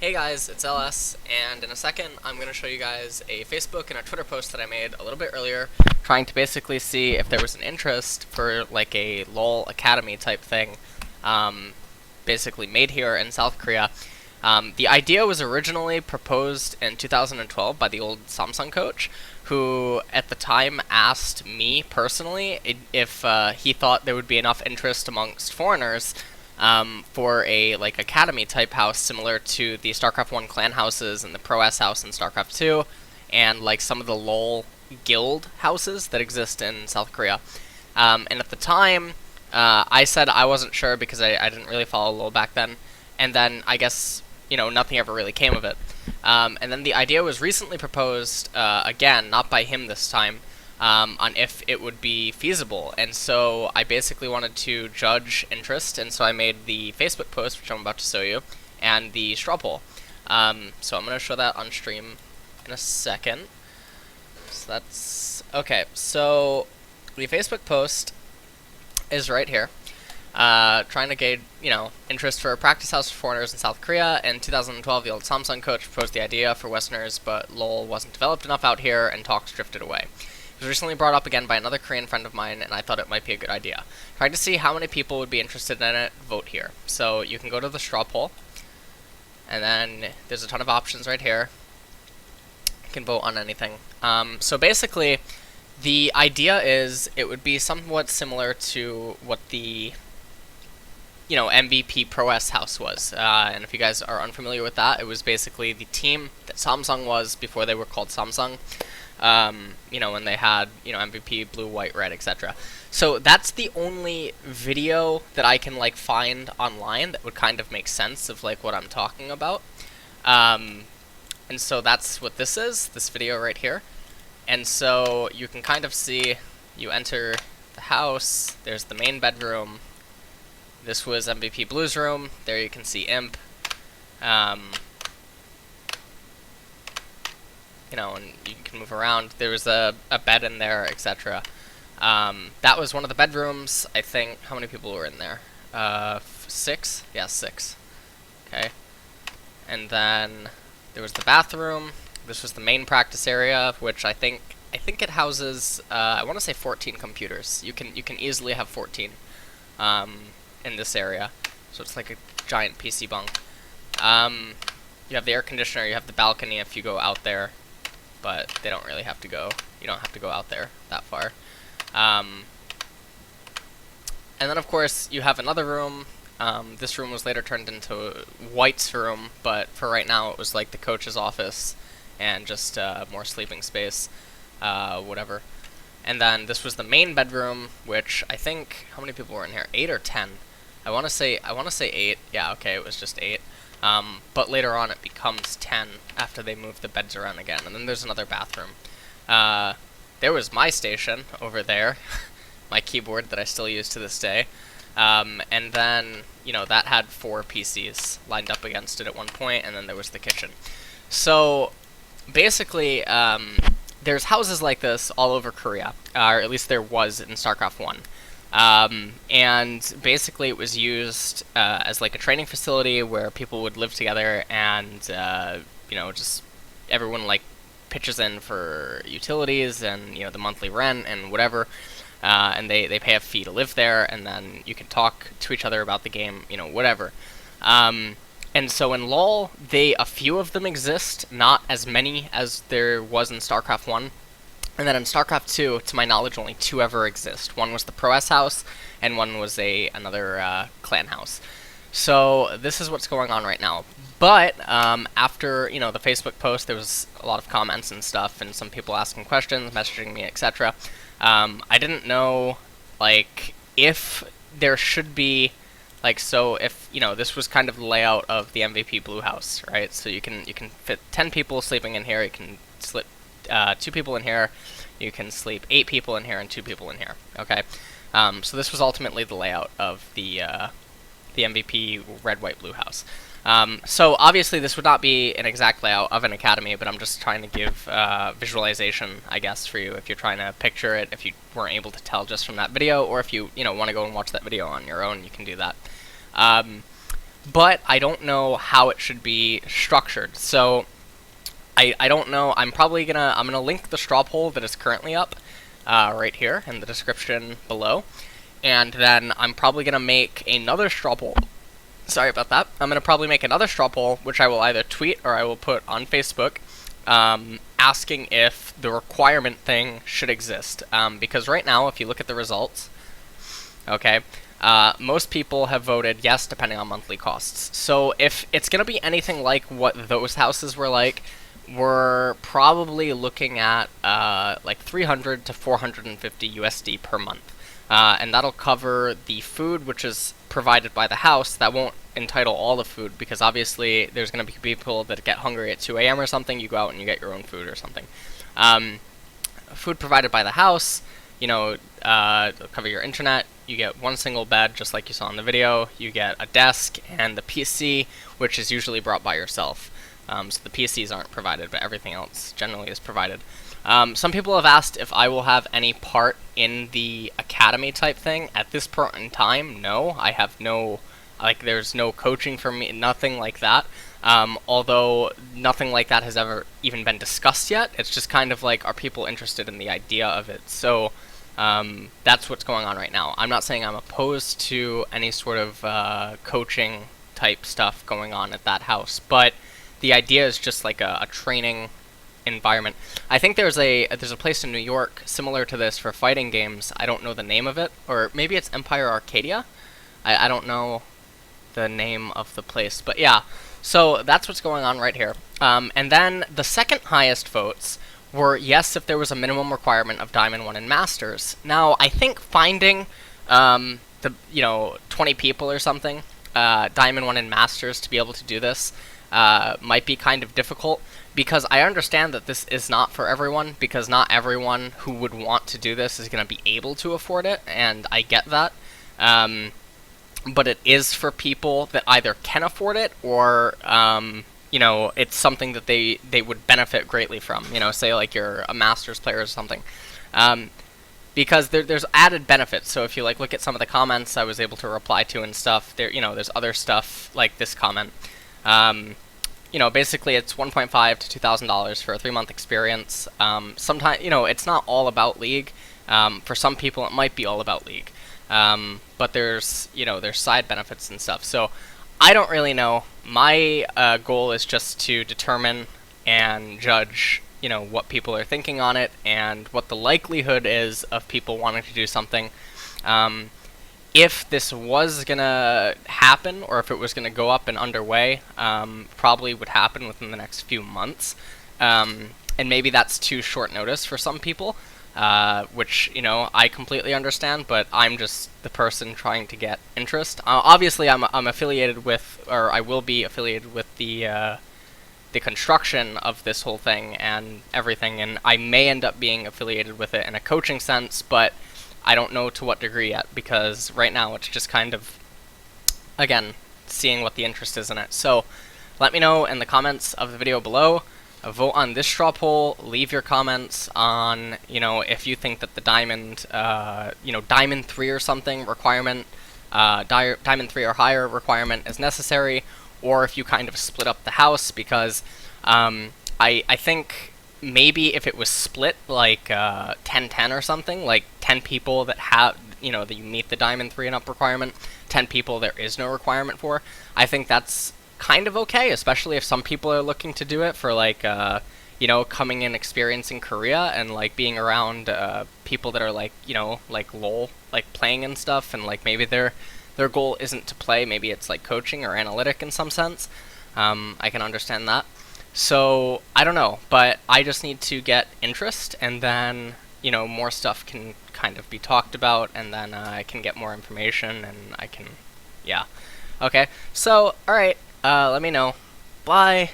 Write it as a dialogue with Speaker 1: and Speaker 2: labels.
Speaker 1: Hey guys, it's LS, and in a second I'm going to show you guys a Facebook and a Twitter post that I made a little bit earlier, trying to basically see if there was an interest for like a LOL Academy type thing, basically made here in South Korea. The idea was originally proposed in 2012 by the old Samsung coach, who at the time asked me personally if he thought there would be enough interest amongst foreigners for a like academy type house similar to the StarCraft 1 clan houses and the Pro S house in StarCraft 2, and like some of the LoL guild houses that exist in South Korea. And at the time, I said I wasn't sure because I didn't really follow LoL back then, and then I guess nothing ever really came of it. And then the idea was recently proposed again, not by him this time, on if it would be feasible. And so I basically wanted to judge interest, and so I made the Facebook post, which I'm about to show you, and the straw poll. So I'm going to show that on stream in a second. So that's okay. So the Facebook post is right here. Trying to gauge, interest for a practice house for foreigners in South Korea. In 2012, the old Samsung coach proposed the idea for Westerners, but LoL wasn't developed enough out here, and talks drifted away. It was recently brought up again by another Korean friend of mine, and I thought it might be a good idea. Trying to see how many people would be interested in it, vote here. So you can go to the straw poll, and then there's a ton of options right here. You can vote on anything. So basically, the idea is it would be somewhat similar to what the MVP Pro S house was. And if you guys are unfamiliar with that, it was basically the team that Samsung was before they were called Samsung. When they had, MVP, blue, white, red, etc. So that's the only video that I can, find online that would kind of make sense of, what I'm talking about. And so that's what this is, this video right here. And so you can kind of see, you enter the house, there's the main bedroom. This was MVP Blue's room. There you can see Imp. And you can move around. There was a bed in there, etc. That was one of the bedrooms. I think, how many people were in there? 6? Yeah, 6. Okay. And then there was the bathroom. This was the main practice area, which I think it houses, I want to say 14 computers. You can easily have 14 in this area. So it's like a giant PC bunk. You have the air conditioner, you have the balcony if you go out there. But they don't really have to go. You don't have to go out there that far. And then, of course, you have another room. This room was later turned into White's room, but for right now, it was like the coach's office and just more sleeping space, whatever. And then this was the main bedroom, which I think, how many people were in here? 8 or 10? I want to say 8. Yeah, okay, it was just 8. But later on it becomes 10 after they move the beds around again. And then there's another bathroom. There was my station over there, my keyboard that I still use to this day. And then, that had 4 PCs lined up against it at one point, and then there was the kitchen. So, basically, there's houses like this all over Korea, or at least there was in StarCraft 1. And basically it was used as like a training facility where people would live together and just everyone pitches in for utilities and the monthly rent and whatever, and they pay a fee to live there, and then you can talk to each other about the game, whatever. And so in LoL, a few of them exist, not as many as there was in StarCraft 1. And then in StarCraft 2, to my knowledge, only 2 ever exist. One was the Pro S house, and one was another clan house. So this is what's going on right now. But after the Facebook post, there was a lot of comments and stuff, and some people asking questions, messaging me, etc. I didn't know if there should be so if this was kind of the layout of the MVP Blue house, right? So you can fit 10 people sleeping in here. You can slip 2 people in here, you can sleep 8 people in here and 2 people in here. Okay, so this was ultimately the layout of the MVP red, white, blue house. So obviously this would not be an exact layout of an academy, but I'm just trying to give visualization, I guess, for you if you're trying to picture it, if you weren't able to tell just from that video, or if you want to go and watch that video on your own, you can do that. but I don't know how it should be structured. So I don't know. I'm gonna link the straw poll that is currently up right here in the description below, and then I'm probably gonna make another straw poll. Sorry about that. I'm gonna probably make another straw poll, which I will either tweet or I will put on Facebook, asking if the requirement thing should exist. Because right now, if you look at the results, okay, most people have voted yes, depending on monthly costs. So if it's gonna be anything like what those houses were like, we're probably looking at like 300 to 450 USD per month. And that'll cover the food, which is provided by the house. That won't entitle all the food, because obviously there's going to be people that get hungry at 2 a.m. or something. You go out and you get your own food or something. Food provided by the house, cover your internet. You get one single bed, just like you saw in the video. You get a desk and the PC, which is usually brought by yourself. So the PCs aren't provided, but everything else generally is provided. Some people have asked if I will have any part in the academy type thing. At this point in time, no. I have no, there's no coaching for me, nothing like that. Although nothing like that has ever even been discussed yet. It's just kind of like, are people interested in the idea of it? So that's what's going on right now. I'm not saying I'm opposed to any sort of coaching type stuff going on at that house, but the idea is just like a training environment. I think there's a place in New York similar to this for fighting games. I don't know the name of it, or maybe it's Empire Arcadia. I don't know the name of the place, but yeah. So that's what's going on right here. And then the second highest votes were yes if there was a minimum requirement of Diamond 1 and Masters. Now I think finding 20 people or something, Diamond 1 and Masters to be able to do this might be kind of difficult, because I understand that this is not for everyone, because not everyone who would want to do this is going to be able to afford it, and I get that. But it is for people that either can afford it or, it's something that they would benefit greatly from. Say like you're a Masters player or something. Because there's added benefits. So if you look at some of the comments I was able to reply to and stuff, there's other stuff like this comment. Basically it's $1.5 to $2,000 for a 3-month experience. Sometimes, it's not all about League. For some people, it might be all about League. But there's side benefits and stuff. So I don't really know. My goal is just to determine and judge, what people are thinking on it and what the likelihood is of people wanting to do something. If this was going to happen, or if it was going to go up and underway, probably would happen within the next few months. And maybe that's too short notice for some people, which, I completely understand, but I'm just the person trying to get interest. Obviously, I'm affiliated with, or I will be affiliated with the construction of this whole thing and everything, and I may end up being affiliated with it in a coaching sense, but I don't know to what degree yet, because right now it's just kind of, again, seeing what the interest is in it. So let me know in the comments of the video below. Vote on this straw poll. Leave your comments on, if you think that the Diamond, Diamond 3 or something requirement, Diamond 3 or higher requirement is necessary, or if you kind of split up the house, because I think maybe if it was split like 10-10 or something, like 10 people that have, that you meet the Diamond 3 and up requirement, 10 people there is no requirement for, I think that's kind of okay, especially if some people are looking to do it for coming in, experiencing Korea, and being around people that are LOL, playing and stuff, and maybe their goal isn't to play, maybe it's coaching or analytic in some sense. I can understand that. So I don't know, but I just need to get interest, and then more stuff can kind of be talked about, and then I can get more information, and I can, yeah. Okay, so alright, let me know. Bye.